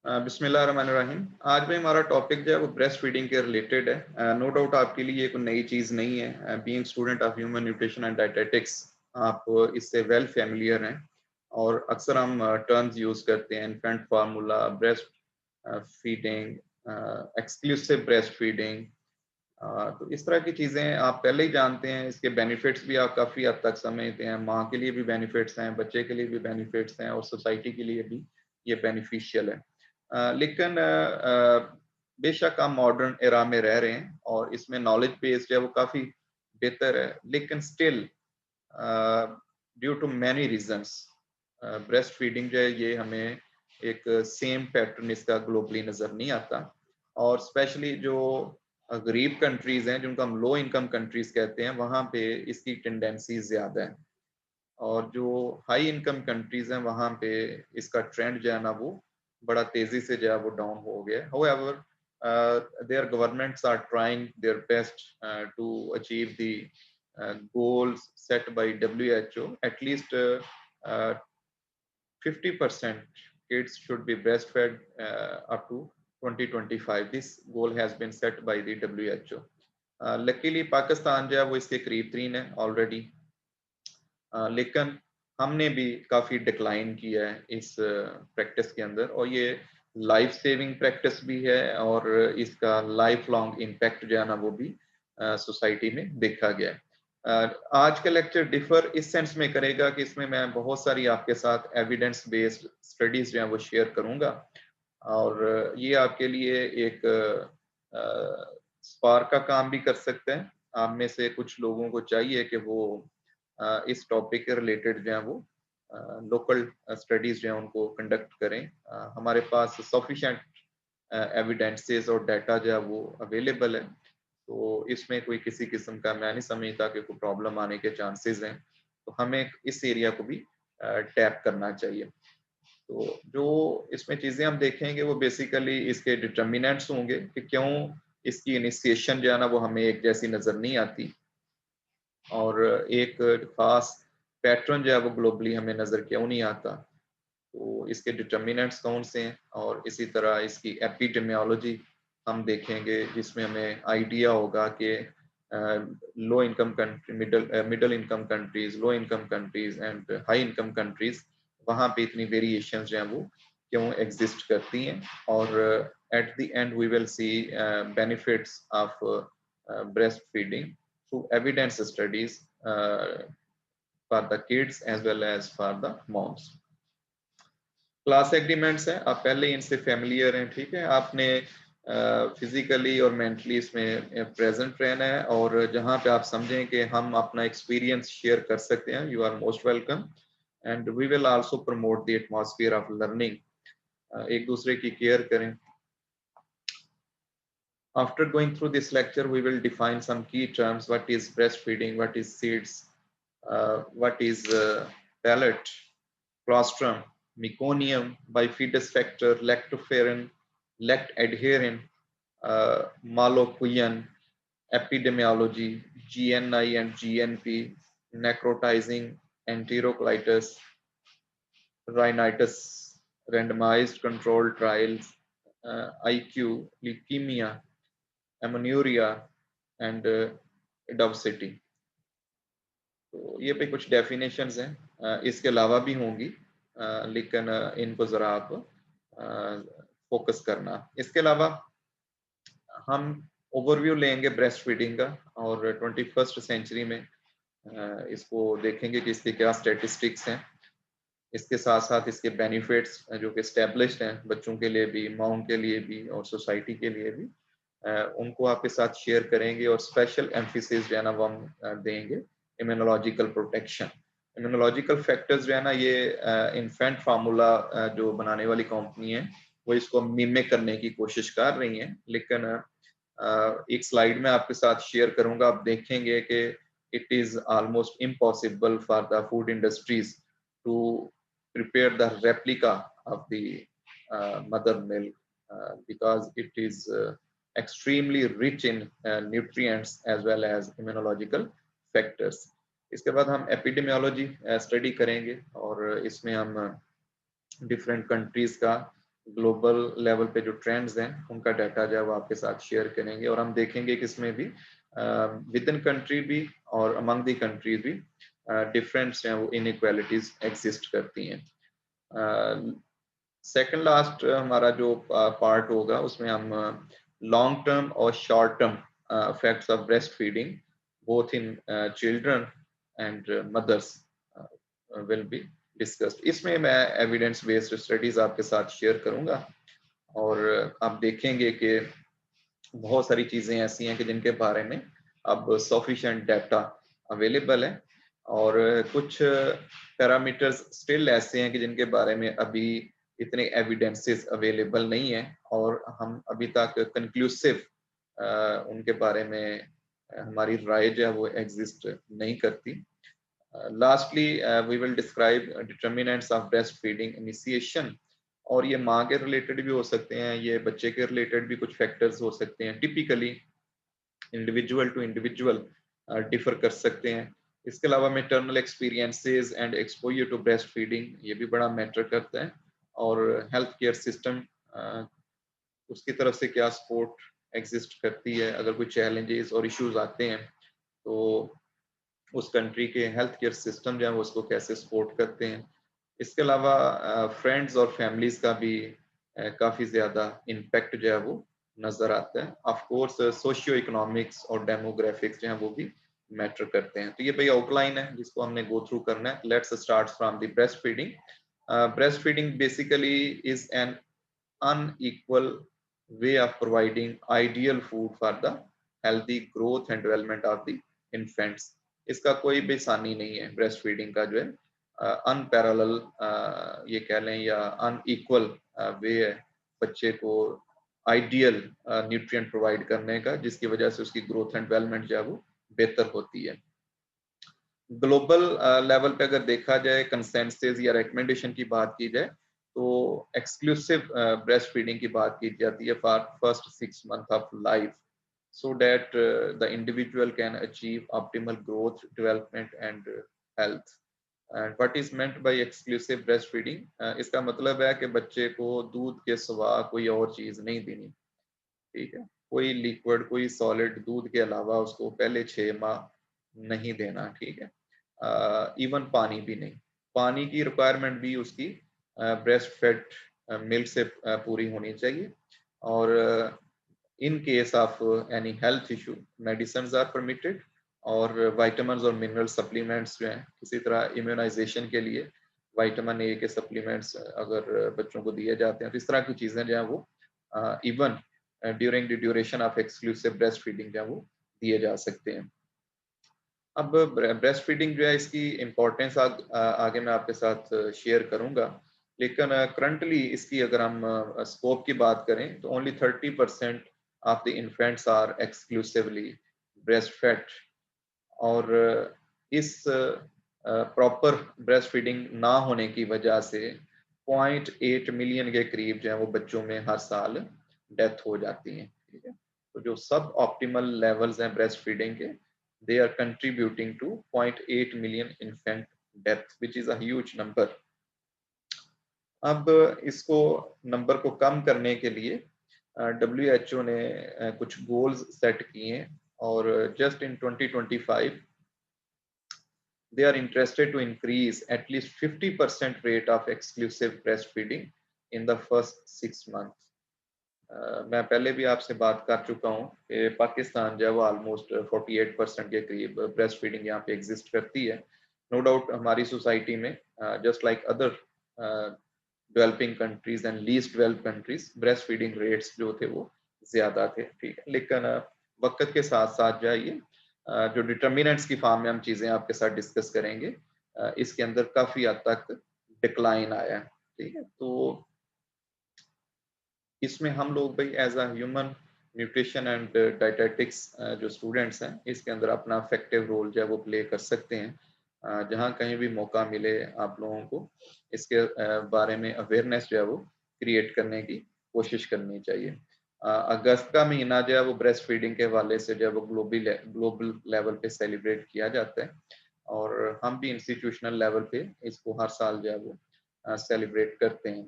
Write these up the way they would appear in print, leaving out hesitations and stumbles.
बिस्मिल्लाहिर्रहमानिर्रहीम। आज भी हमारा टॉपिक जो है वो ब्रेस्ट फीडिंग के रिलेटेड है। नो डाउट आपके लिए ये कोई नई चीज़ नहीं है। Being student of human nutrition and dietetics, आप इससे वेल फैमिलियर हैं और अक्सर हम टर्म्स यूज़ करते हैं, infant formula, breast feeding, exclusive breast feeding. तो इस तरह की चीज़ें आप पहले ही जानते हैं। इसके बेनिफिट्स भी आप काफ़ी हद तक समझते हैं। माँ के लिए भी बेनिफिट्स हैं, बच्चे के लिए भी बेनिफिट्स हैं और सोसाइटी के लिए भी ये बेनिफिशियल है। लेकिन बेशक हम मॉडर्न एरा में रह रहे हैं और इसमें नॉलेज बेस जो है वो काफ़ी बेहतर है, लेकिन still due to many reasons breast feeding जो है ये हमें एक सेम पैटर्न इसका ग्लोबली नज़र नहीं आता। और स्पेशली जो गरीब कंट्रीज हैं, जिनको हम लो इनकम कंट्रीज कहते हैं, वहाँ पे इसकी टेंडेंसी ज़्यादा है। और जो हाई इनकम कंट्रीज हैं वहाँ पे इसका ट्रेंड जो है ना वो बड़ा तेजी से जो है वो डाउन हो गया है। However, their governments are trying their best to achieve the goals set by WHO. At least 50% kids should be breastfed up to 2025. This goal has been set by the WHO. Luckily Pakistan जो है वो इसके करीब तरीन है already. लेकिन हमने भी काफ़ी डिक्लाइन किया है इस प्रैक्टिस के अंदर, और ये लाइफ सेविंग प्रैक्टिस भी है और इसका लाइफ लॉन्ग इम्पैक्ट जो है ना वो भी सोसाइटी में देखा गया है। आज का लेक्चर डिफर इस सेंस में करेगा कि इसमें मैं बहुत सारी आपके साथ एविडेंस बेस्ड स्टडीज जो है वो शेयर करूंगा, और ये आपके लिए एक स्पार्क का काम भी कर सकते हैं। आप में से कुछ लोगों को चाहिए कि वो इस टॉपिक के रिलेटेड जो है वो लोकल स्टडीज जो है उनको कंडक्ट करें। हमारे पास सफिशिएंट एविडेंसेस और डाटा जो है वो अवेलेबल है, तो इसमें कोई किसी किस्म का मैं नहीं समझता कि कोई प्रॉब्लम आने के चांसेस हैं। तो हमें इस एरिया को भी टैप करना चाहिए। तो जो इसमें चीज़ें हम देखेंगे वो बेसिकली इसके डिटर्मिनेंट्स होंगे कि क्यों इसकी इनिशिएशन जो है ना वो हमें एक जैसी नज़र नहीं आती, और एक खास पैटर्न जो है वो ग्लोबली हमें नज़र क्यों नहीं आता। तो इसके डिटर्मिनेंट्स कौन से हैं, और इसी तरह इसकी एपिडेमियोलॉजी हम देखेंगे, जिसमें हमें आइडिया होगा कि low income country, middle income countries, low income countries and high income countries, वहाँ पे इतनी वेरिएशन जो हैं वो क्यों एग्जिस्ट करती हैं। और at the end we will see benefits of breast feeding through evidence studies for the kids as well as for the moms. Class agreements हैं, आप पहले इनसे फैमिलियर हैं, ठीक है। आपने फिजिकली और मेंटली इसमें प्रेजेंट रहना है, और जहां पे आप समझें कि हम अपना एक्सपीरियंस शेयर कर सकते हैं, you are most welcome. And we will also promote the atmosphere of learning. एक दूसरे की केयर करें। After going through this lecture, we will define some key terms: what is breastfeeding, what is seeds, what is pellet, colostrum, meconium, bifidus factor, lactoferrin, lactadherin, maloquin, epidemiology, GNI and GNP, necrotizing enterocolitis, rhinitis, randomized controlled trials, IQ, leukemia, amenorrhea and audacity. तो ये पे कुछ definitions हैं, इसके अलावा भी होंगी, लेकिन इनको ज़रा आप फोकस करना। इसके अलावा हम ओवरव्यू लेंगे ब्रेस्ट फीडिंग का, और 21st सेंचुरी में इसको देखेंगे कि इसके क्या स्टैटिस्टिक्स हैं। इसके साथ साथ इसके बेनिफिट्स जो कि एस्टेब्लिश्ड हैं बच्चों के लिए भी, माओं के लिए भी और सोसाइटी के लिए भी, उनको आपके साथ शेयर करेंगे। और स्पेशल एम्फेसिस जो है ना वो हम देंगे इम्यूनोलॉजिकल प्रोटेक्शन। इम्यूनोलॉजिकल फैक्टर्स जो है ना, ये इन्फेंट फार्मूला जो बनाने वाली कंपनी है वो इसको मिमिक करने की कोशिश कर रही है, लेकिन एक स्लाइड में आपके साथ शेयर करूंगा, आप देखेंगे कि it is almost impossible for the food industries to prepare the replica of the mother milk, because it is extremely rich in nutrients as well as immunological factors. इसके बाद हम एपिडेमियोलॉजी स्टडी करेंगे, और इसमें हम डिफरेंट कंट्रीज का global level पे जो ट्रेंड्स हैं उनका डाटा जो है वो आपके साथ शेयर करेंगे, और हम देखेंगे कि इसमें भी विद इन कंट्री भी और अमंग दी कंट्रीज भी डिफरेंस हैं वो इनइक्वालिटीज एग्जिस्ट करती हैं। सेकंड लास्ट हमारा जो पार्ट होगा उसमें हम लॉन्ग टर्म और short term effects of breast feeding both in children and mothers will be discussed. इसमें मैं एविडेंस बेस्ड स्टडीज आपके साथ शेयर करूंगा, और आप देखेंगे कि बहुत सारी चीजें ऐसी हैं कि जिनके बारे में अब सफिशिएंट डाटा अवेलेबल है, और कुछ पैरामीटर्स स्टिल ऐसे हैं कि जिनके बारे में अभी इतने एविडेंसेस अवेलेबल नहीं है, और हम अभी तक कंक्लूसिव उनके बारे में हमारी राय जो है वो एग्जिस्ट नहीं करती। Lastly we will describe determinants of breast feeding initiation, और ये माँ के रिलेटेड भी हो सकते हैं, ये बच्चे के रिलेटेड भी कुछ फैक्टर्स हो सकते हैं, typically individual to individual differ कर सकते हैं। इसके अलावा maternal experiences and exposure to breast feeding ये भी बड़ा मैटर करता है, और हेल्थ केयर सिस्टम उसकी तरफ से क्या सपोर्ट एग्जिस्ट करती है, अगर कोई चैलेंजेस और इश्यूज आते हैं तो उस कंट्री के हेल्थ केयर सिस्टम जो है वो उसको कैसे सपोर्ट करते हैं। इसके अलावा फ्रेंड्स और फैमिलीज का भी काफ़ी ज़्यादा इम्पैक्ट जो है वो नज़र आता है। ऑफ कोर्स सोशियो इकोनॉमिक्स और डेमोग्राफिक्स जो है वो भी मैटर करते हैं। तो ये भाई आउटलाइन है जिसको हमने गो थ्रू करना है। Let's start from the breast feeding. Breast feeding basically is an unequal way of providing ideal food for the healthy growth and development of the infants। इसका कोई बेसानी नहीं है, ब्रेस्ट फीडिंग का जो है अनपैरेलल ये कह लें या अनइक्वल वे है बच्चे को आइडियल न्यूट्रिएंट प्रोवाइड करने का, जिसकी वजह से उसकी ग्रोथ एंड डेवलपमेंट जो है वो बेहतर होती है। ग्लोबल लेवल पे अगर देखा जाए, कंसेंसस या रिकमेंडेशन की बात की जाए, तो एक्सक्लूसिव ब्रेस्ट फीडिंग की बात की जाती है for first 6 months of life, so that the individual can achieve optimal growth, development and health। and what is meant by exclusive breastfeeding, इसका मतलब है कि बच्चे को दूध के सिवा कोई और चीज नहीं देनी, ठीक है, कोई लिक्विड कोई सॉलिड दूध के अलावा उसको पहले 6 माह नहीं देना, ठीक है। इवन पानी भी नहीं, पानी की रिक्वायरमेंट भी उसकी ब्रेस्ट फेड मिल्क से पूरी होनी चाहिए, और in case of any health issue medicine are permitted, और विटामिन्स और मिनरल सप्लीमेंट्स जो हैं, किसी तरह इम्यूनाइजेशन के लिए विटामिन ए के सप्लीमेंट्स अगर बच्चों को दिए जाते हैं, तो इस तरह की चीज़ें जो हैं वो even during the duration of exclusive breast feeding जो है वो दिए जा सकते हैं। अब ब्रेस्ट फीडिंग जो है इसकी इम्पोर्टेंस आगे मैं आपके साथ शेयर करूंगा, लेकिन करंटली इसकी अगर हम स्कोप की बात करें तो only 30% of the infants are exclusively breast fed, और इस प्रॉपर ब्रेस्ट फीडिंग ना होने की वजह से 0.8 मिलियन के करीब जो है वो बच्चों में हर साल डेथ हो जाती है, ठीक है। तो जो सब ऑप्टिमल लेवल्स हैं ब्रेस्ट फीडिंग के, they are contributing to 0.8 million infant death, which is a huge number। अब इसको नंबर को कम करने के लिए WHO ने कुछ गोल्स सेट किए हैं, और just in 2025 they are interested to increase at least 50% rate of exclusive breastfeeding in the first 6 months। मैं पहले भी आपसे बात कर चुका हूँ कि पाकिस्तान जो है वो ऑलमोस्ट 48% के करीब ब्रेस्ट फीडिंग यहाँ पे एग्जिस्ट करती है। नो डाउट हमारी सोसाइटी में just like other developing countries and least developed countries breast feeding rates जो थे वो ज्यादा थे, ठीक है। लेकिन वक्त के साथ साथ जो है ये जो डिटर्मिनेंट्स की फॉर्म में हम चीजें आपके साथ डिस्कस करेंगे, इसके अंदर काफी हद तक डिक्लाइन आया है, ठीक है। तो इसमें हम लोग भाई as a human nutrition and dietetics जो स्टूडेंट्स हैं, इसके अंदर अपना इफेक्टिव रोल जो है वो प्ले कर सकते हैं। जहाँ कहीं भी मौका मिले आप लोगों को इसके बारे में अवेयरनेस जो है वो क्रिएट करने की कोशिश करनी चाहिए। अगस्त का महीना जो है वो ब्रेस्ट फीडिंग के हवाले से जो है वो ग्लोबल लेवल पे सेलिब्रेट किया जाता है, और हम भी इंस्टीट्यूशनल लेवल पे इसको हर साल जो है वो सेलिब्रेट करते हैं।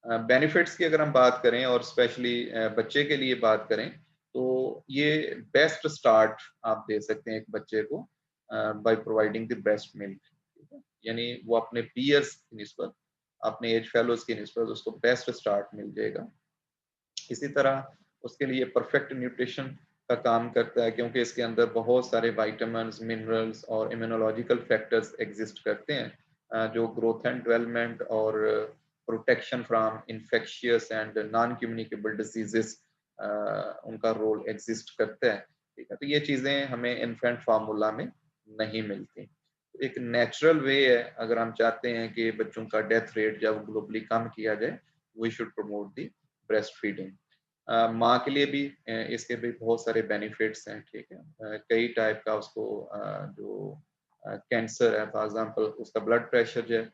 बेनिफिट्स की अगर हम बात करें और स्पेशली बच्चे के लिए बात करें, तो ये बेस्ट स्टार्ट आप दे सकते हैं एक बच्चे को by providing the best milk. यानी वो अपने पीयर्स की निस्बत, अपने एज फेलोज की निस्बत उसको बेस्ट स्टार्ट मिल जाएगा। इसी तरह उसके लिए परफेक्ट न्यूट्रिशन का काम करता है, क्योंकि इसके अंदर बहुत सारे विटामिन्स, मिनरल्स और इम्यूनोलॉजिकल फैक्टर्स एग्जिस्ट करते हैं, जो ग्रोथ एंड डेवलपमेंट और protection from infectious and non communicable diseases उनका रोल एग्जिस्ट करता है। ठीक है, तो ये चीजें हमें इन्फेंट फार्मूला में नहीं मिलती। एक नेचुरल वे है, अगर हम चाहते हैं कि बच्चों का डेथ रेट जब ग्लोबली कम किया जाए, we should promote the breast feeding. माँ के लिए भी इसके भी बहुत सारे बेनिफिट्स हैं। ठीक है, कई टाइप का उसको जो कैंसर है, फॉर एग्जांपल उसका ब्लड प्रेशर जो है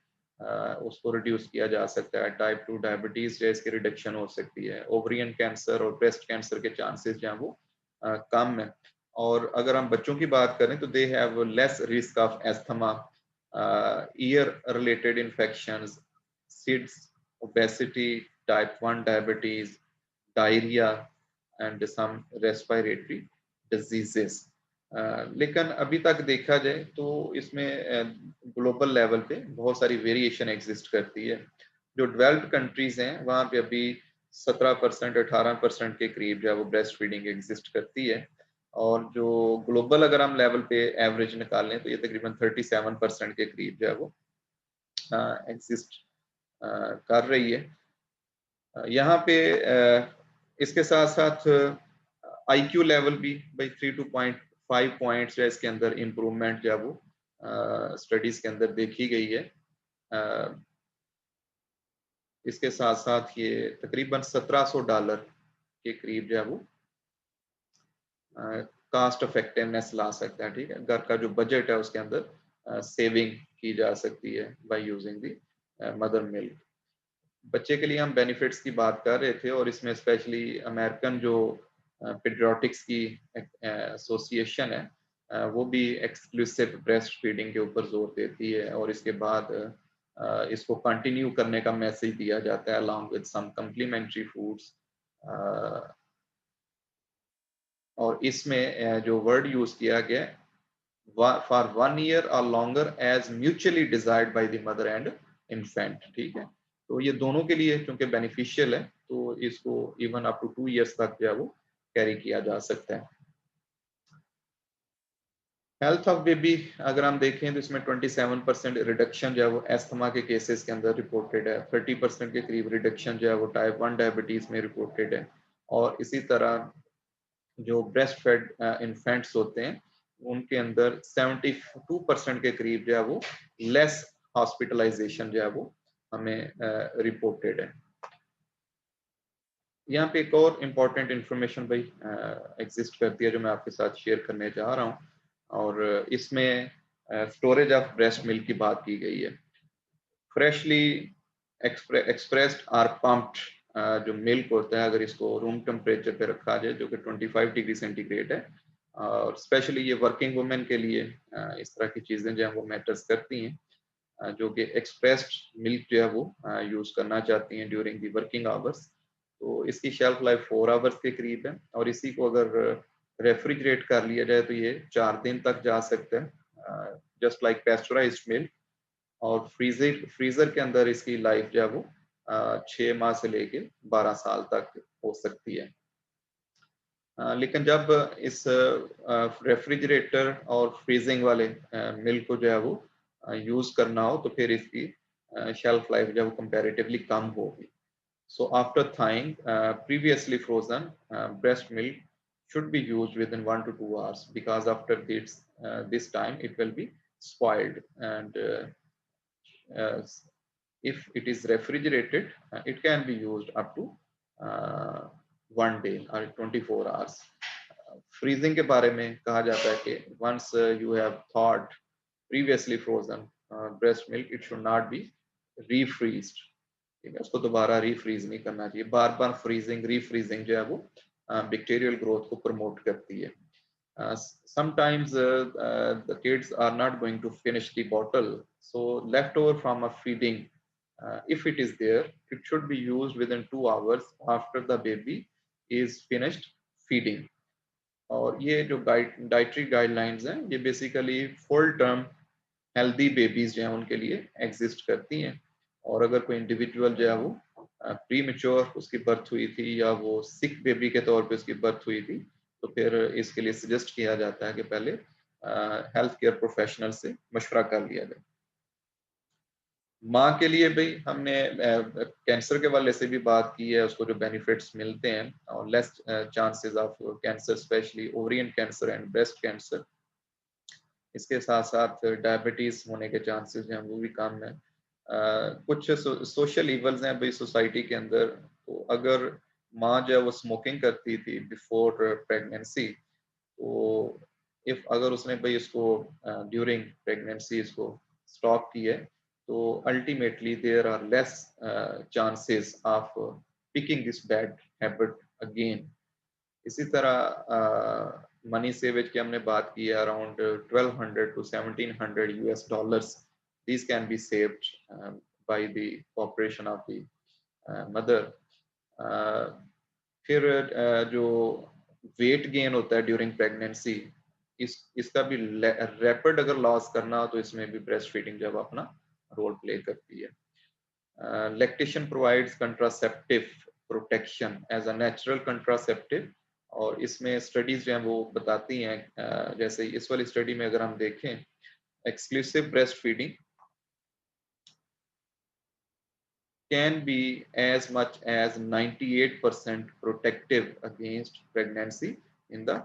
उसको रिड्यूस किया जा सकता है। टाइप 2 डायबिटीज जो है इसकी रिडक्शन हो सकती है। ओवरियन कैंसर और ब्रेस्ट कैंसर के चांसेस जो हैं वो कम है। और अगर हम बच्चों की बात करें तो they have less risk of asthma, ear related infections, SIDS, obesity, type 1 diabetes, diarrhoea and some respiratory diseases. लेकिन अभी तक देखा जाए तो इसमें ग्लोबल लेवल पे बहुत सारी वेरिएशन एग्जिस्ट करती है। जो डेवलप्ड कंट्रीज हैं वहाँ पे अभी 17%, 18% के करीब जो है वो ब्रेस्ट फीडिंग एग्जिस्ट करती है। और जो ग्लोबल अगर हम लेवल पे एवरेज निकालें तो ये तकरीबन 37% के करीब जो है वो एग्जिस्ट कर रही है। यहाँ पे इसके साथ साथ आईक्यू लेवल भी भाई 3 to 5 पॉइंट्स जो है इसके अंदर इम्प्रूवमेंट जो है वो स्टडीज के अंदर देखी गई है। इसके साथ साथ ये तकरीबन $1700 के करीब जो है वो कास्ट इफेक्टिवनेस ला सकता है। ठीक है, घर का जो बजट है उसके अंदर सेविंग की जा सकती है by using the mother milk. बच्चे के लिए हम बेनिफिट्स की बात कर रहे थे, और इसमें स्पेशली अमेरिकन जो पेडियाट्रिक्स की एसोसिएशन है, वो भी एक्सक्लूसिव ब्रेस्ट फीडिंग के ऊपर जोर देती है, और इसके बाद इसको कंटिन्यू करने का मैसेज दिया जाता है along with some complementary foods. और इसमें जो वर्ड यूज किया गया, फॉर 1 year और longer as mutually desired by the mother and infant. ठीक है, तो ये दोनों के लिए चूंकि बेनिफिशियल है, तो इसको इवन अप टू 2 years तक जो है वो कैरी किया जा सकता है। हेल्थ ऑफ बेबी अगर हम देखें तो इसमें 27% रिडक्शन जो है वो एस्थमा के केसेस के अंदर रिपोर्टेड है। 30% के करीब रिडक्शन जो है वो टाइप 1 डायबिटीज में रिपोर्टेड है। और इसी तरह जो ब्रेस्ट फेड इन्फेंट्स होते हैं उनके अंदर 72% के करीब जो है वो लेस हॉस्पिटलाइजेशन जो है वो हमें रिपोर्टेड है। यहाँ पे एक और इम्पॉर्टेंट इंफॉर्मेशन भाई एग्जिस्ट करती है जो मैं आपके साथ शेयर करने जा रहा हूँ, और इसमें स्टोरेज ऑफ ब्रेस्ट मिल्क की बात की गई है। फ्रेशली एक्सप्रेस्ड और पंप्ड जो मिल्क होता है, अगर इसको रूम टेम्परेचर पे रखा जाए जो कि 25 डिग्री सेंटीग्रेड है, और स्पेशली ये वर्किंग वुमेन के लिए इस तरह की चीज़ें जो है वो मैटर्स करती हैं, जो कि एक्सप्रेस्ड मिल्क जो है वो यूज़ करना चाहती हैं ड्यूरिंग दी वर्किंग आवर्स। तो इसकी शेल्फ लाइफ 4 आवर्स के करीब है, और इसी को अगर रेफ्रिजरेट कर लिया जाए तो ये 4 दिन तक जा सकता है, जस्ट लाइक पेस्चराइज्ड मिल्क। और फ्रीजर के अंदर इसकी लाइफ जो है वो 6 माह से लेके 12 साल तक हो सकती है। लेकिन जब इस रेफ्रिजरेटर और फ्रीजिंग वाले मिल्क को जो है वो यूज करना हो, तो फिर इसकी शेल्फ लाइफ जो है वो कंपैरेटिवली कम होगी। So after thawing, previously frozen breast milk should be used within 1 to 2 hours, because after this time it will be spoiled, and uh, if it is refrigerated, it can be used up to uh, 1 day or 24 hours. Freezing के बारे में कहा जाता है कि once you have thawed previously frozen breast milk, it should not be refreezed. ठीक है, उसको दोबारा रीफ्रीज नहीं करना चाहिए। बार बार फ्रीजिंग रीफ्रीजिंग जो है वो बैक्टीरियल ग्रोथ को प्रमोट करती है। Sometimes the kids are not going to finish the bottle, so leftover from a feeding if it is there, it should be used within 2 hours after the baby is finished feeding. और ये जो dietary guidelines हैं ये basically full term healthy babies जो हैं उनके लिए exist करती हैं। और अगर कोई इंडिविजुअल जो है वो प्री मेच्योर उसकी बर्थ हुई थी या वो सिक बेबी के तौर पे उसकी बर्थ हुई थी, तो फिर इसके लिए सजेस्ट किया जाता है कि पहले हेल्थ केयर प्रोफेशनल से मशवरा कर लिया जाए। माँ के लिए भाई हमने कैंसर के वाले से भी बात की है, उसको जो बेनिफिट्स मिलते हैं और less chances of cancer, specially ovarian cancer and breast cancer. इसके साथ साथ डायबिटीज होने के चांसेस हैं वो भी कम है। कुछ सोशल इवल्स हैं भाई सोसाइटी के अंदर। तो अगर माँ जो है वो स्मोकिंग करती थी बिफोर प्रेगनेंसी, तो इफ अगर उसने भाई इसको ड्यूरिंग प्रेगनेंसी इसको स्टॉप की है, तो ultimately there are less chances of picking this bad habit again. इसी तरह मनी सेवेज की हमने बात की है, around 1200 to 1700 US dollars these can be saved by the cooperation of the mother। फिर जो वेट गेन होता है ड्यूरिंग प्रेगनेंसी, इसका भी रैपिड अगर लॉस करना हो तो इसमें भी ब्रेस्ट फीडिंग जब अपना रोल प्ले करती है। Lactation provides contraceptive protection as a natural contraceptive. और इसमें स्टडीज जो हैं वो बताती हैं, जैसे इस वाली स्टडी में अगर हम देखें, exclusive breast feeding can be as much as 98% protective against pregnancy in the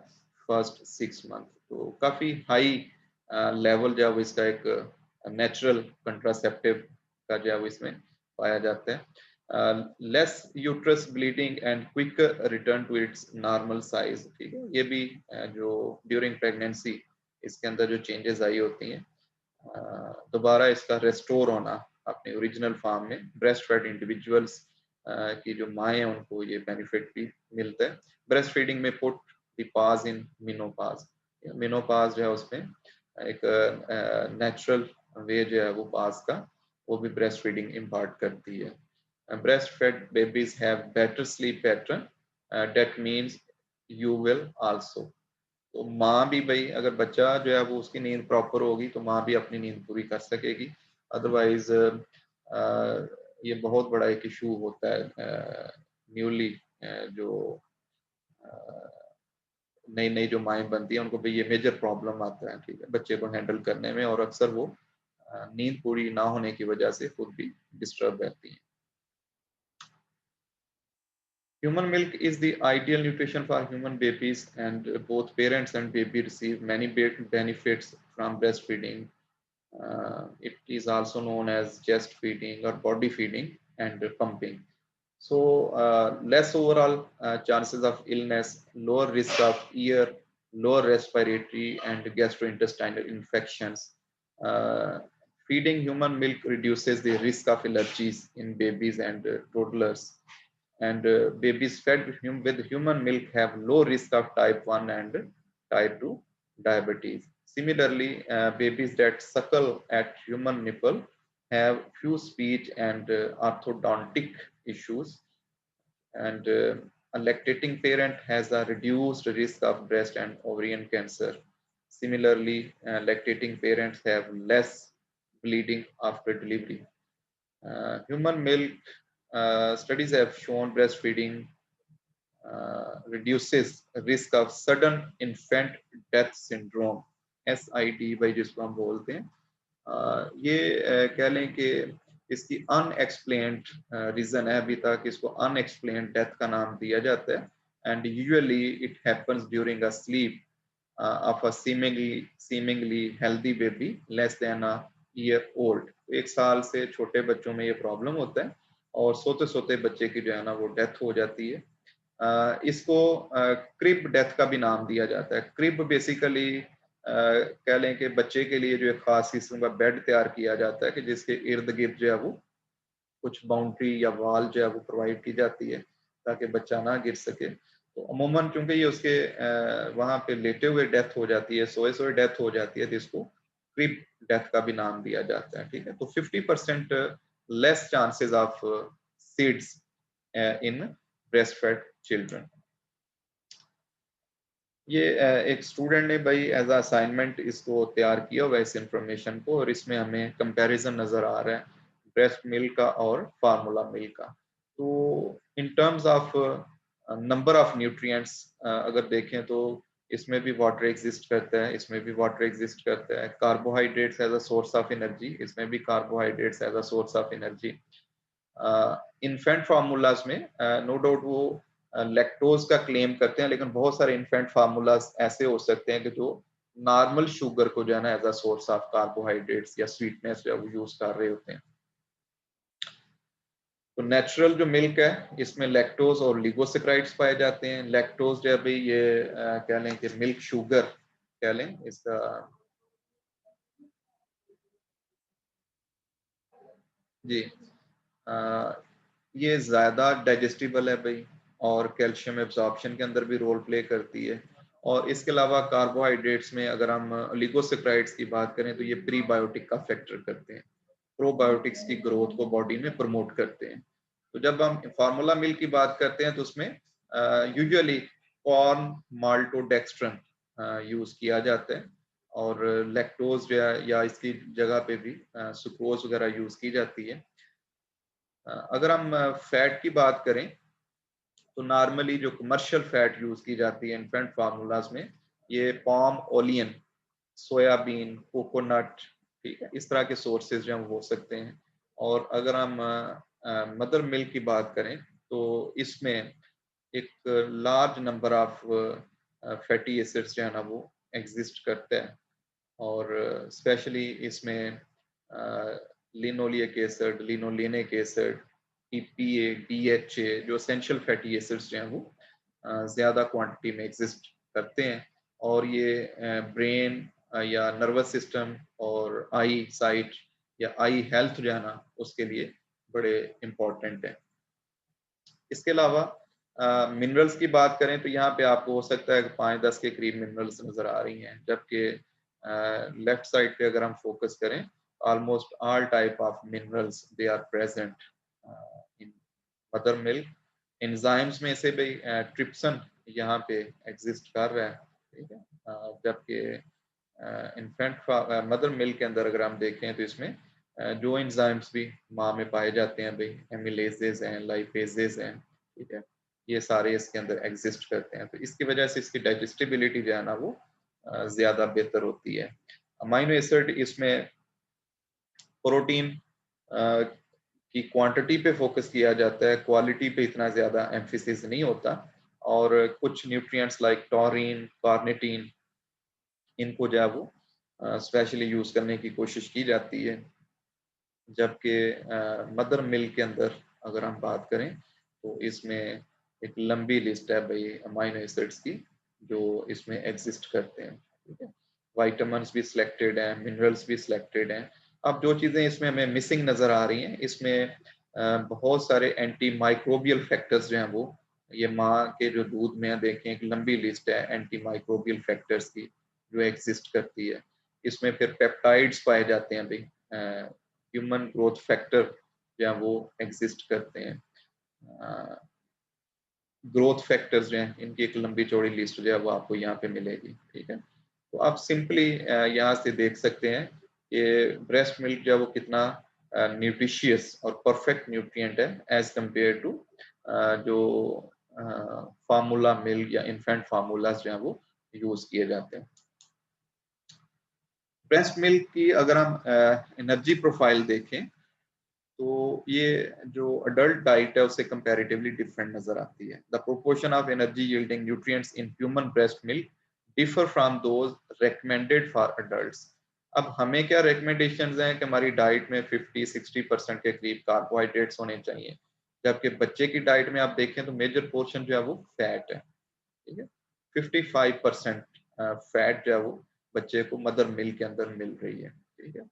first 6 months। तो काफी हाई लेवल जो है वो इसका एक नेचुरल कंट्रासेप्टिव का जो है वो इसमें पाया जाता है। Less uterus bleeding and quick return to its normal size. ठीक है, ये भी जो ड्यूरिंग प्रेगनेंसी इसके अंदर जो चेंजेस आई होती हैं, दोबारा इसका रेस्टोर होना अपने ओरिजिनल फॉर्म में। ब्रेस्ट फेड इंडिविजुअल्स की जो माएँ हैं उनको ये बेनिफिट भी मिलता है। ब्रेस्ट फीडिंग में पुट द पाज इन मिनोपाज। मिनोपाज जो है उसमें एक नेचुरल वे जो है वो पास का, वो भी ब्रेस्ट फीडिंग इम्पार्ट करती है। Breast fed babies have better sleep pattern, that means you will also. तो माँ भी भाई अगर बच्चा जो है वो उसकी नींद प्रॉपर होगी तो माँ भी अपनी नींद पूरी कर सकेगी। अदरवाइज ये बहुत बड़ा एक इशू होता है न्यूली जो नई नई जो माएँ बनती हैं उनको भी ये मेजर प्रॉब्लम आता है, ठीक है, बच्चे को हैंडल करने में। और अक्सर वो नींद पूरी ना होने की वजह से खुद भी डिस्टर्ब रहती हैं। Human milk is the ideal nutrition for human babies, and both parents and baby receive many benefits from breastfeeding. It is also known as chest feeding or body feeding and pumping. So, less overall chances of illness, lower risk of ear, lower respiratory and gastrointestinal infections. Uh, Feeding human milk reduces the risk of allergies in babies and toddlers. And babies fed with human milk have low risk of type 1 and type 2 diabetes. Similarly, babies that suckle at human nipple have few speech and orthodontic issues, and a lactating parent has a reduced risk of breast and ovarian cancer. Similarly, lactating parents have less bleeding after delivery. Human milk studies have shown breastfeeding reduces risk of sudden infant death syndrome, SID भाई जिसको हम बोलते हैं। ये कह लें कि इसकी अनएक्सप्लेन्ड रीजन है, अभी तक इसको अनएक्सप्लेन्ड डेथ का नाम दिया जाता है। And usually it happens during a slip of a seemingly healthy baby less than a year old। 1 साल से छोटे बच्चों में ये प्रॉब्लम होता है और सोते सोते बच्चे की जो है ना वो डेथ हो जाती है। इसको क्रिब डेथ का भी नाम दिया जाता है। क्रिब बेसिकली कह लें कि बच्चे के लिए जो एक खास किस्म का बेड तैयार किया जाता है कि जिसके इर्द गिर्द जो है वो कुछ बाउंड्री या वॉल जो है वो प्रोवाइड की जाती है ताकि बच्चा ना गिर सके। तो अमूमन चूंकि ये उसके वहां पे लेटे हुए डेथ हो जाती है, सोए सोए डेथ हो जाती है, तो इसको क्रिब डेथ का भी नाम दिया जाता है। ठीक है, तो 50% less chances of SIDS in breastfed children. ये एक स्टूडेंट ने भाई एज असाइनमेंट इसको तैयार किया हुआ इस इंफॉर्मेशन को, और इसमें हमें कंपैरिजन नजर आ रहा है ब्रेस्ट मिल्क का और फार्मूला मिल्क का। तो in terms of number of nutrients अगर देखें तो इसमें भी वाटर एग्जिस्ट करता है, इसमें भी वाटर एग्जिस्ट करता है। Carbohydrates as a source of energy, इसमें भी carbohydrates as a source of energy. Infant formulas में नो डाउट वो लैक्टोज का क्लेम करते हैं, लेकिन बहुत सारे इन्फेंट फार्मूलाज ऐसे हो सकते हैं कि जो नॉर्मल शुगर को जो है ना as a source of carbohydrates या स्वीटनेस जो है वो यूज कर रहे होते हैं। तो नेचुरल जो मिल्क है इसमें लैक्टोज और लिगोसेक्राइड्स पाए जाते हैं। लैक्टोज जो है भाई ये कह लें कि मिल्क शुगर कह लें इसका। जी ये ज़्यादा डाइजेस्टिबल है भाई, और कैल्शियम एब्जॉर्प्शन के अंदर भी रोल प्ले करती है। और इसके अलावा कार्बोहाइड्रेट्स में अगर हम लिगोसेक्राइड्स की बात करें तो ये प्रीबायोटिक का फैक्टर करते हैं, प्रोबायोटिक्स की ग्रोथ को बॉडी में प्रमोट करते हैं। तो जब हम फार्मूला मिल्क की बात करते हैं तो उसमें यूजुअली कॉर्न माल्टोडेक्स्ट्रन यूज किया जाता है, और लैक्टोज या इसकी जगह पे भी सुक्रोज वगैरह यूज की जाती है। अगर हम फैट की बात करें तो नॉर्मली जो कमर्शियल फैट यूज की जाती है इन्फेंट फार्मूलाज में, ये पाम ओलियन, सोयाबीन, कोकोनट, ठीक है, इस तरह के सोर्सेज जो हम हो सकते हैं। और अगर हम मदर मिल्क की बात करें तो इसमें एक large number of fatty acids जो है ना वो एग्जिस्ट करते हैं, और स्पेशली इसमें linoleic acid, linolenic acid, EPA, DHA जो एसेंशियल फैटी एसिड्स जो हैं वो ज़्यादा क्वांटिटी में एग्जिस्ट करते हैं, और ये ब्रेन या नर्वस सिस्टम और आई साइट या आई हेल्थ जो है ना उसके लिए बड़े इम्पोर्टेंट है। इसके अलावा मिनरल्स की बात करें तो यहाँ पे आपको हो सकता है 5-10 के करीब मिनरल्स नजर आ रही हैं, जबकि लेफ्ट साइड पे अगर हम फोकस करें almost all type of minerals they are present in mother milk. Enzymes में से भी ट्रिप्सन यहाँ पे एग्जिस्ट कर रहा है, ठीक है। जबकि इन्फेंट मदर मिल्क के अंदर अगर हम देखें तो इसमें जो एंजाइम्स भी माँ में पाए जाते हैं भाई, एमिलेजेस हैं, लाइपेजेस हैं, ठीक है, ये सारे इसके अंदर एग्जिस्ट करते हैं। तो इसकी वजह से इसकी डाइजेस्टिबिलिटी जो है ना वो ज़्यादा बेहतर होती है। अमाइनो एसिड इसमें प्रोटीन की क्वांटिटी पे फोकस किया जाता है, क्वालिटी पे इतना ज़्यादा एम्फेसिस नहीं होता। और कुछ न्यूट्रिएंट्स लाइक टॉरिन, कार्निटीन, इनको जो है वो स्पेशली यूज़ करने की कोशिश की जाती है। जबकि मदर मिल्क के अंदर अगर हम बात करें तो इसमें एक लंबी लिस्ट है भाई अमाइनो एसिड्स की जो इसमें एग्जिस्ट करते हैं, ठीक है। वाइटामिन्स भी सिलेक्टेड हैं, मिनरल्स भी सिलेक्टेड हैं। अब जो चीज़ें इसमें हमें मिसिंग नज़र आ रही हैं, इसमें बहुत सारे एंटी माइक्रोबियल फैक्टर्स जो हैं वो, ये माँ के जो दूध में देखें एक लंबी लिस्ट है एंटी माइक्रोबियल फैक्टर्स की जो एग्जिस्ट करती है। इसमें फिर पेप्टाइड्स पाए जाते हैं भाई, ह्यूमन ग्रोथ फैक्टर जो है वो एग्जिस्ट करते हैं। ग्रोथ फैक्टर्स जो हैं इनकी एक लंबी चौड़ी लिस्ट जो है वो आपको यहाँ पे मिलेगी, ठीक है। तो आप सिंपली यहाँ से देख सकते हैं कि ब्रेस्ट मिल्क जो है वो कितना न्यूट्रिशियस और परफेक्ट न्यूट्रिएंट है एज कंपेयर टू जो फार्मूला मिल्क या इन्फेंट फार्मूलाज जो है वो यूज किए जाते हैं। ब्रेस्ट मिल्क की अगर हम एनर्जी प्रोफाइल देखें तो ये जो अडल्ट डाइट है उससे कंपैरेटिवली डिफरेंट नजर आती है। The proportion of energy yielding nutrients in human breast milk differ from those recommended for adults. अब हमें क्या रिकमेंडेशंस हैं कि हमारी डाइट में 50-60% के करीब कार्बोहाइड्रेट्स होने चाहिए, जबकि बच्चे की डाइट में आप देखें तो मेजर पोर्शन जो है वो फैट है, ठीक है। 55% फैट जो है वो बच्चे को मदर मिल्क के अंदर मिल रही है, ठीक है।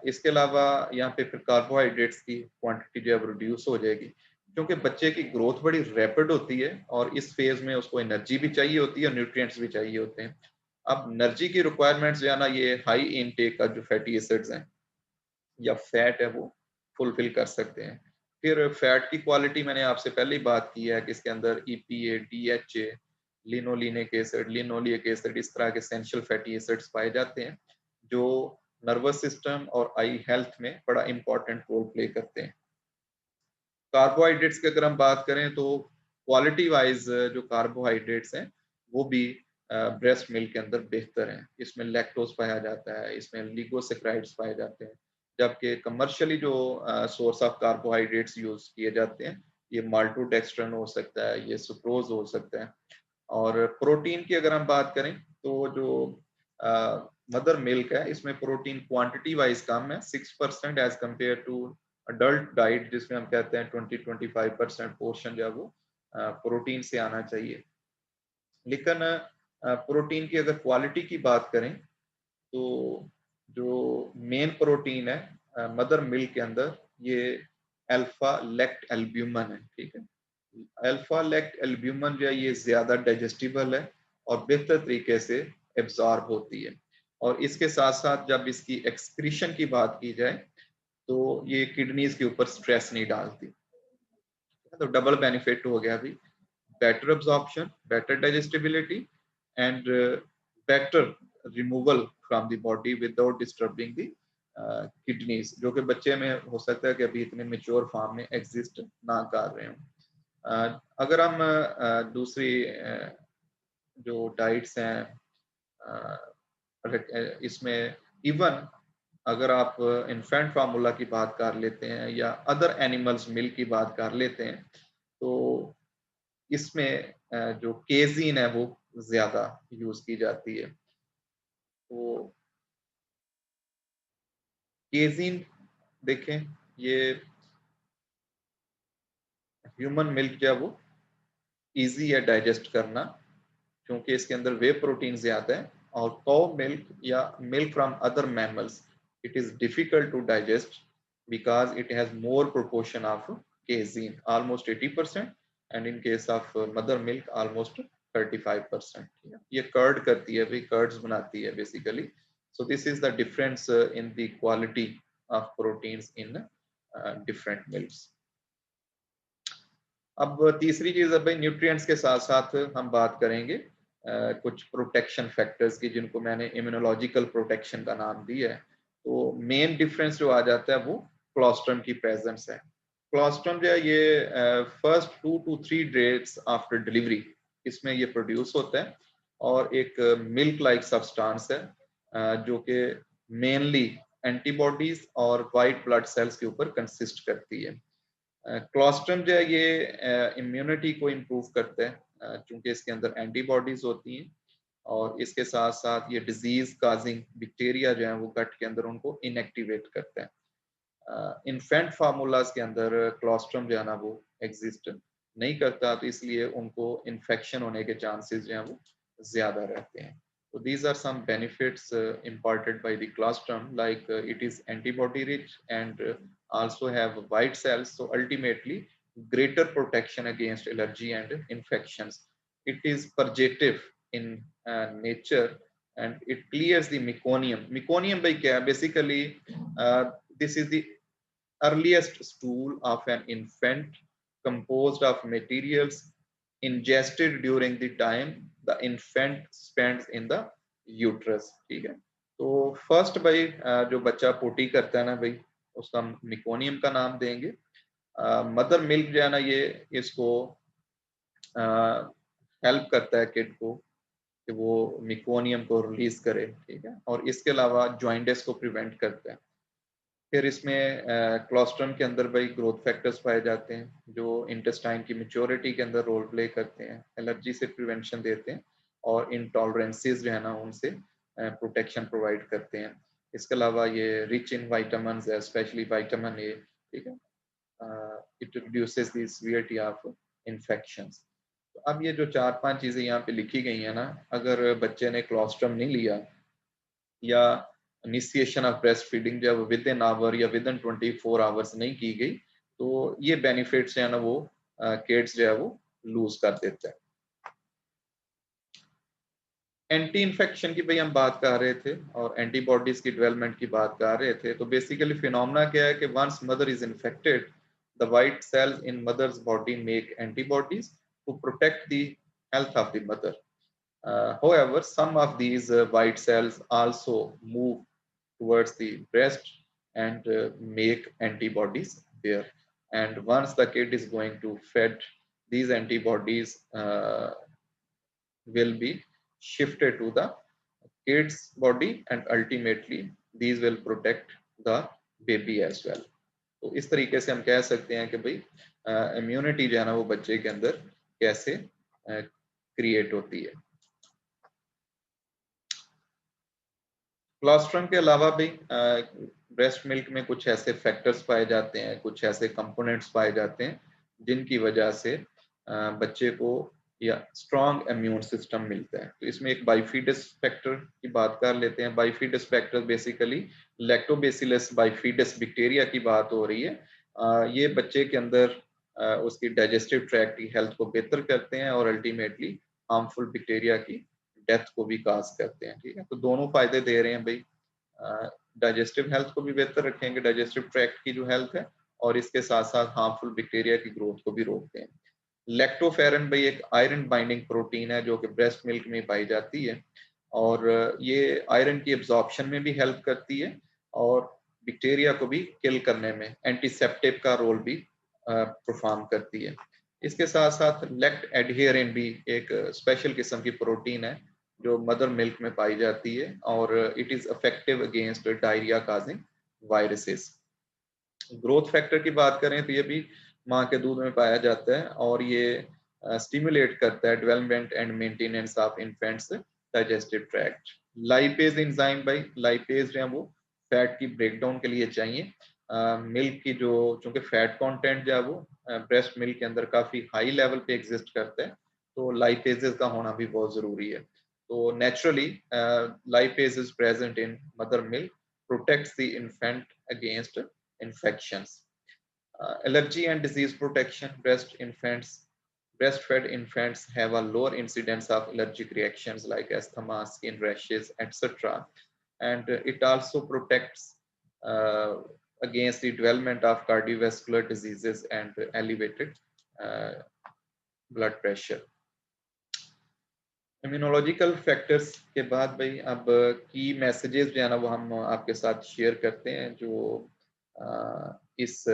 इसके अलावा यहाँ पे फिर कार्बोहाइड्रेट्स की क्वांटिटी जो है रिड्यूस हो जाएगी, क्योंकि बच्चे की ग्रोथ बड़ी रैपिड होती है और इस फेज में उसको एनर्जी भी चाहिए होती है और न्यूट्रिएंट्स भी चाहिए होते हैं। अब एनर्जी की रिक्वायरमेंट्स जो है ना, ये हाई इनटेक का जो फैटी एसिड्स हैं या फैट है वो फुलफिल कर सकते हैं। फिर फैट की क्वालिटी मैंने आपसे पहले ही बात की है कि इसके अंदर EPA, DHA, linolenic acid, linoleic acid, इस तरह के एसेंशियल फैटी एसिड्स पाए जाते हैं जो नर्वस सिस्टम और आई हेल्थ में बड़ा इंपॉर्टेंट रोल प्ले करते हैं। कार्बोहाइड्रेट्स की अगर हम बात करें तो क्वालिटी वाइज जो कार्बोहाइड्रेट्स हैं वो भी ब्रेस्ट मिल्क के अंदर बेहतर हैं। इसमें लैक्टोज पाया जाता है, इसमें लिगोसेक्राइड्स पाए जाते हैं, जबकि कमर्शियली जो सोर्स ऑफ कार्बोहाइड्रेट्स यूज किए जाते हैं ये माल्टोडेक्स्ट्रन हो सकता है, ये सुक्रोज हो सकता है। और प्रोटीन की अगर हम बात करें तो जो मदर मिल्क है इसमें प्रोटीन क्वांटिटी वाइज कम है, 6% as compare to adult diet जिसमें हम कहते हैं 20-25% पोर्शन जो है वो प्रोटीन से आना चाहिए। लेकिन प्रोटीन की अगर क्वालिटी की बात करें तो जो मेन प्रोटीन है मदर मिल्क के अंदर ये अल्फा लेक्ट एल्ब्यूमिन है, ठीक है। अल्फा लेक्ट एल्ब्यूमिन जो है ये ज्यादा डाइजेस्टिबल है और बेहतर तरीके से एब्जॉर्ब होती है। और इसके साथ साथ जब इसकी एक्सक्रीशन की बात की जाए तो ये किडनीज के ऊपर स्ट्रेस नहीं डालती, तो डबल बेनिफिट हो गया अभी। better absorption, better digestibility, and better removal from the body without disturbing the kidneys, जो कि बच्चे में हो सकता है कि अभी इतने मेच्योर फॉर्म में एग्जिस्ट ना कर रहे हों। अगर हम दूसरी जो डाइट्स हैं इसमें इवन अगर आप इन्फेंट फार्मूला की बात कर लेते हैं या अदर एनिमल्स मिल्क की बात कर लेते हैं तो इसमें जो केजीन है वो ज्यादा यूज की जाती है। तो केजीन देखें, ये ह्यूमन मिल्क जो है वो इजी है डाइजेस्ट करना क्योंकि इसके अंदर वे प्रोटीन ज्यादा है। और काउ मिल्क या milk from other mammals it is difficult to digest because it has more proportion of casein almost 80% and in case of mother milk almost 35%। ये कर्ड करती है, भी कर्ड्स बनाती है basically. So this is the difference in the quality of proteins in different milks. अब तीसरी चीज है भाई, न्यूट्रिएंट्स के साथ साथ हम बात करेंगे कुछ प्रोटेक्शन फैक्टर्स की जिनको मैंने इम्यूनोलॉजिकल प्रोटेक्शन का नाम दिया है। तो मेन डिफरेंस जो आ जाता है वो क्लोस्ट्रम की प्रेजेंस है। क्लोस्ट्रम जो है ये first 2 to 3 days after delivery इसमें ये प्रोड्यूस होता है और एक मिल्क लाइक सब्सटेंस है जो कि मेनली एंटीबॉडीज और वाइट ब्लड सेल्स के ऊपर कंसिस्ट करती है। क्लोस्ट्रम जो है ये इम्यूनिटी को इम्प्रूव करता है क्योंकि इसके अंदर एंटीबॉडीज होती हैं और इसके साथ साथ ये डिजीज काजिंग बैक्टीरिया जो है वो गट के अंदर उनको इनएक्टिवेट करता है। इन्फेंट फार्मूलाज के अंदर क्लोस्ट्रम जो है ना वो एग्जिस्ट नहीं करता, तो इसलिए उनको इन्फेक्शन होने के चांसेस जो है वो ज्यादा रहते हैं। So these are some benefits imparted by the colostrum, like it is antibody rich and also have white cells. So ultimately, greater protection against allergy and infections. It is purgative in nature and it clears the meconium. Meconium by kya? Basically, this is the earliest stool of an infant composed of materials ingested during the time the infant spends in the uterus, ठीक है। तो first भाई जो बच्चा पोटी करता है ना भाई उसका मिकोनियम का नाम देंगे। मदर मिल्क जो है ना ये इसको हेल्प करता है किड को कि वो मिकोनियम को रिलीज करे, ठीक है। और इसके अलावा जॉइंटिस को प्रिवेंट करता है। फिर इसमें क्लोस्ट्रम के अंदर भाई ग्रोथ फैक्टर्स पाए जाते हैं जो इंटेस्टाइन की मेच्योरिटी के अंदर रोल प्ले करते हैं, एलर्जी से प्रिवेंशन देते हैं और इंटॉलरेंसेस जो है ना उनसे प्रोटेक्शन प्रोवाइड करते हैं। इसके अलावा ये रिच इन वाइटामिन है, स्पेशली वाइटामिन ए, ठीक है। It reduces the severity of infections. तो अब ये जो 4-5 चीजें यहाँ पे लिखी गई है ना, अगर बच्चे ने क्लोस्ट्रम नहीं लिया या इनिशिएशन ऑफ ब्रेस्ट फीडिंग जब विद इन आवर या विद इन 24 आवर्स नहीं की गई तो ये बेनिफिट्स है ना वो किड्स जो है वो लूज कर देते हैं। एंटी इन्फेक्शन की भाई हम बात कर रहे थे और एंटीबॉडीज की डेवलपमेंट की बात कर रहे थे। तो बेसिकली फिनोमेना क्या है कि once mother is infected, the white cells in mother's body make antibodies to protect the health of the mother. However, some of these white cells also move towards the breast and make antibodies there. And once the kid is going to fed, these antibodies will be shifted to the kid's body and ultimately these will protect the baby as well. तो इस तरीके से हम कह सकते हैं कि भाई इम्यूनिटी जो है ना वो बच्चे के अंदर कैसे क्रिएट होती है। क्लोस्ट्रम के अलावा भी ब्रेस्ट मिल्क में कुछ ऐसे फैक्टर्स पाए जाते हैं, कुछ ऐसे कंपोनेंट्स पाए जाते हैं जिनकी वजह से बच्चे को या स्ट्रॉन्ग इम्यून सिस्टम मिलता है। तो इसमें एक बाइफिडस फैक्टर की बात कर लेते हैं। बाइफिडस फैक्टर बेसिकली लैक्टोबैसिलस बाइफिडस बैक्टीरिया की बात हो रही है। ये बच्चे के अंदर उसकी डाइजेस्टिव ट्रैक्ट की हेल्थ को बेहतर करते हैं और अल्टीमेटली हार्मफुल बैक्टीरिया की डेथ को भी काज करते हैं। ठीक है, तो दोनों फायदे दे रहे हैं भाई, डाइजेस्टिव हेल्थ को भी बेहतर रखेंगे, डाइजेस्टिव ट्रैक्ट की जो हेल्थ है, और इसके साथ साथ हार्मफुल बैक्टीरिया की ग्रोथ को भी रोकते हैं। लैक्टोफेरन भाई एक आयरन बाइंडिंग प्रोटीन है जो कि ब्रेस्ट मिल्क में पाई जाती है और ये आयरन की एब्जॉर्प्शन में भी हेल्प करती है और बैक्टीरिया को भी किल करने में एंटीसेप्टिक का रोल भी परफॉर्म करती है। इसके साथ साथ लैक्ट एडहेरेंट भी एक स्पेशल किस्म की प्रोटीन है जो मदर मिल्क में पाई जाती है और it is effective against diarrhoea causing viruses. Growth factor की बात करें तो ये भी माँ के दूध में पाया जाता है और ये स्टिमुलेट करता है development and maintenance of infants digestive tract. Lipase enzyme भाई, लाइपेज जो है वो फैट की ब्रेकडाउन के लिए चाहिए। मिल्क की जो चूंकि फैट कंटेंट जो है वो ब्रेस्ट मिल्क के अंदर काफी हाई लेवल पे एग्जिस्ट करता है, तो लाइपेजेस का होना भी बहुत जरूरी है। तो naturally lipase is present in mother milk, protects the infant against infections. Allergy and disease protection. Breastfed infants have a lower incidence of allergic reactions like asthma, skin rashes, etc. And it also protects against the development of cardiovascular diseases and elevated uh, blood pressure. Immunological factors के बाद भाई अब की messages जो है ना वो हम आपके साथ शेयर करते हैं जो इस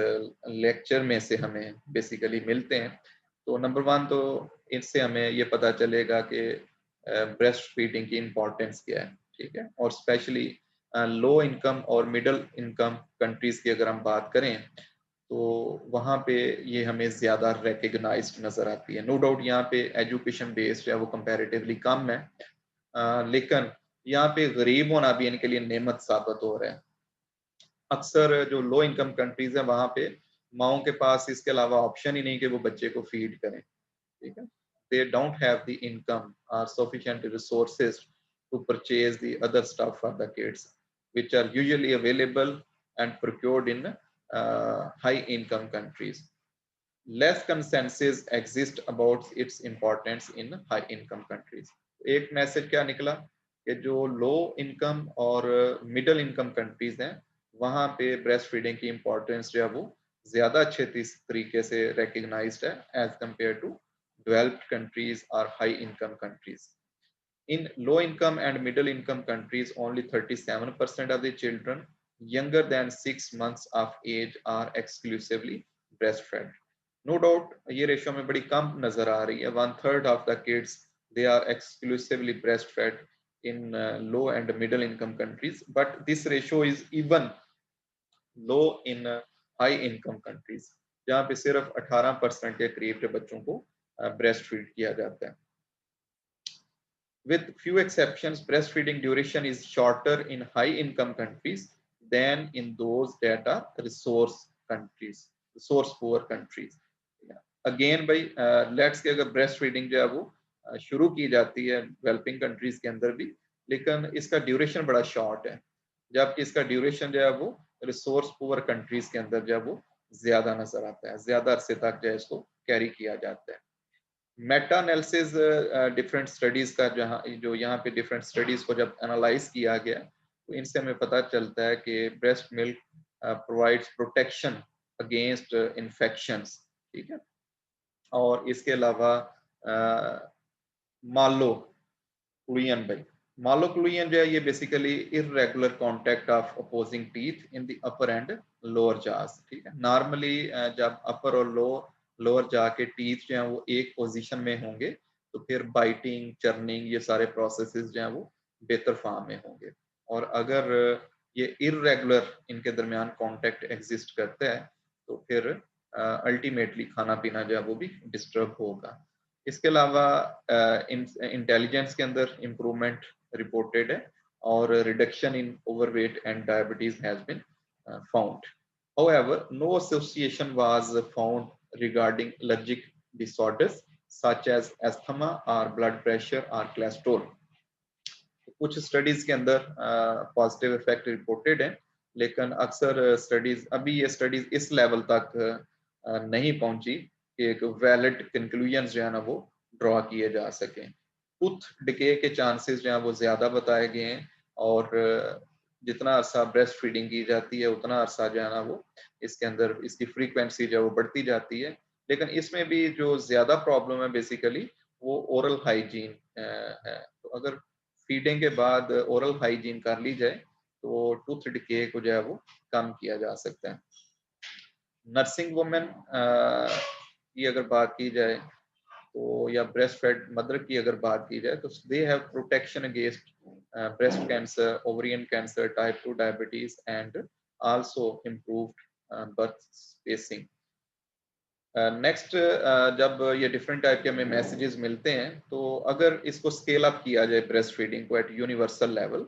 लेक्चर में से हमें बेसिकली मिलते हैं। तो नंबर वन तो इससे हमें ये पता चलेगा कि ब्रेस्ट फीडिंग की इम्पोर्टेंस क्या है। ठीक है, और स्पेशली लो इनकम और मिडिल इनकम कंट्रीज की अगर हम बात करें तो वहाँ पे ये हमें ज़्यादा रिकग्नाइज्ड नज़र आती है। नो डाउट यहाँ पे एजुकेशन बेस्ड है वो कंपैरेटिवली कम है, लेकिन यहाँ पे गरीब होना भी इनके लिए नेमत साबित हो रहा है। अक्सर जो लो इनकम कंट्रीज हैं वहाँ पे माओं के पास इसके अलावा ऑप्शन ही नहीं कि वो बच्चे को फीड करें। ठीक है, they don't have the income or sufficient resources to purchase the other stuff for the kids, which are usually available and procured in high income countries. Less consensus exists about its importance in high income countries. एक message क्या निकला कि जो low income और middle income countries हैं वहाँ पे breast feeding की इम्पोर्टेंस जो है वो ज्यादा अच्छे तरीके से रिकग्नाइज्ड है as compare to developed countries or high income countries. In low income and middle income countries, only 37% of the children younger than 6 months of age are exclusively breastfed. No doubt ये ratio में बड़ी कम नजर आ रही है। 1/3 of the kids they are exclusively breastfed in low and middle income countries, but this ratio is even low in high income countries जहाँ पे सिर्फ 18% के करीब के बच्चों को ब्रेस्ट फीड किया जाता है। With few exceptions, breastfeeding duration is shorter in high income countries than in those that are resource poor countries. Again भाई लेट्स के अगर ब्रेस्ट फीडिंग जो है वो शुरू की जाती है डेवलपिंग कंट्रीज के अंदर भी, लेकिन इसका ड्यूरेशन बड़ा शॉर्ट है, जबकि इसका ड्यूरेशन जो है वो रिसोर्स पुअर कंट्रीज के अंदर जो है वो ज्यादा नजर आता है, ज्यादा अरसे तक जो है इसको कैरी किया जाता है। मेटा एनालिसिस डिफरेंट स्टडीज का जहाँ जो यहाँ पे डिफरेंट स्टडीज को जब एनालाइज किया गया तो इनसे हमें पता चलता है कि breast milk provides protection against infections, ठीक है। और इसके अलावा मालोक्लूयन भाई, मालोक्लूयन जो है ये basically irregular contact of opposing teeth in the upper and lower जास, ठीक है। नॉर्मली जब अपर और लोअर जा के टीथ जो है वो एक पोजीशन में होंगे तो फिर बाइटिंग, चर्निंग, ये सारे प्रोसेसेस जो हैं वो बेहतर फॉर्म में होंगे। और अगर ये इररेगुलर इनके दरमियान कांटेक्ट एग्जिस्ट करता है तो फिर अल्टीमेटली खाना पीना जो है वो भी डिस्टर्ब होगा। इसके अलावा इंटेलिजेंस के अंदर इम्प्रूवमेंट रिपोर्टेड है और reduction in overweight and diabetes has been found. However, no association was found regarding allergic disorders such as asthma or blood pressure or cholesterol. कुछ स्टडीज के अंदर पॉजिटिव इफेक्ट रिपोर्टेड है, लेकिन अक्सर स्टडीज अभी ये स्टडीज इस लेवल तक नहीं पहुंची कि एक वैलिड कंक्लूजन जो है ना वो ड्रॉ किए जा सके। टूथ डिके के चांसेस जो है वो ज्यादा बताए गए हैं और जितना अरसा ब्रेस्ट फीडिंग की जाती है उतना अरसा जो है ना वो इसके अंदर इसकी फ्रीक्वेंसी जो है वो बढ़ती जाती है। लेकिन इसमें भी जो ज्यादा प्रॉब्लम है बेसिकली वो ओरल हाइजीन है। तो अगर फीडिंग के बाद ओरल हाइजीन कर ली जाए तो टूथ डिके को जो है वो कम किया जा सकता है। नर्सिंग वुमेन की अगर बात की जाए तो या ब्रेस्ट फेड मदर की अगर बात की जाए तो they have protection against breast cancer, ovarian cancer, type 2 diabetes and also improved birth spacing. Next जब ये डिफरेंट टाइप के हमें मैसेजेस मिलते हैं तो अगर इसको स्केल अप किया जाए ब्रेस्ट फीडिंग को at universal level,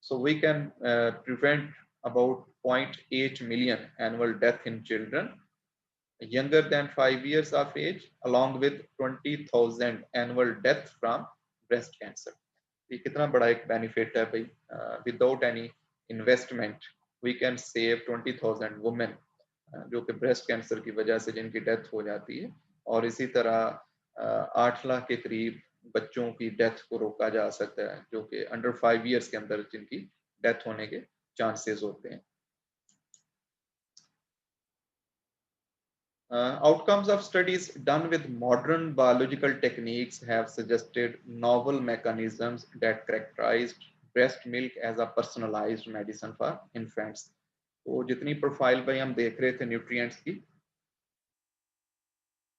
so we can prevent about 0.8 million annual death in children younger than 5 years of age along with 20,000 annual death from breast cancer. ये कितना बड़ा एक बेनिफिट है भाई। Without any investment we can save 20,000 women जो कि breast cancer की वजह से जिनकी डेथ हो जाती है, और इसी तरह 8 लाख के करीब बच्चों की डेथ को रोका जा सकता है जो कि अंडर 5 इयर्स के अंदर जिनकी डेथ होने के चांसेस होते हैं। Outcomes of studies done with modern biological techniques have suggested novel mechanisms that characterized breast milk as a personalized medicine for infants. तो जितनी प्रोफाइल भाई हम देख रहे थे न्यूट्रिएंट्स की,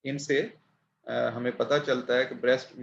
इनसे हमें पता चलता है कि ब्रेस्ट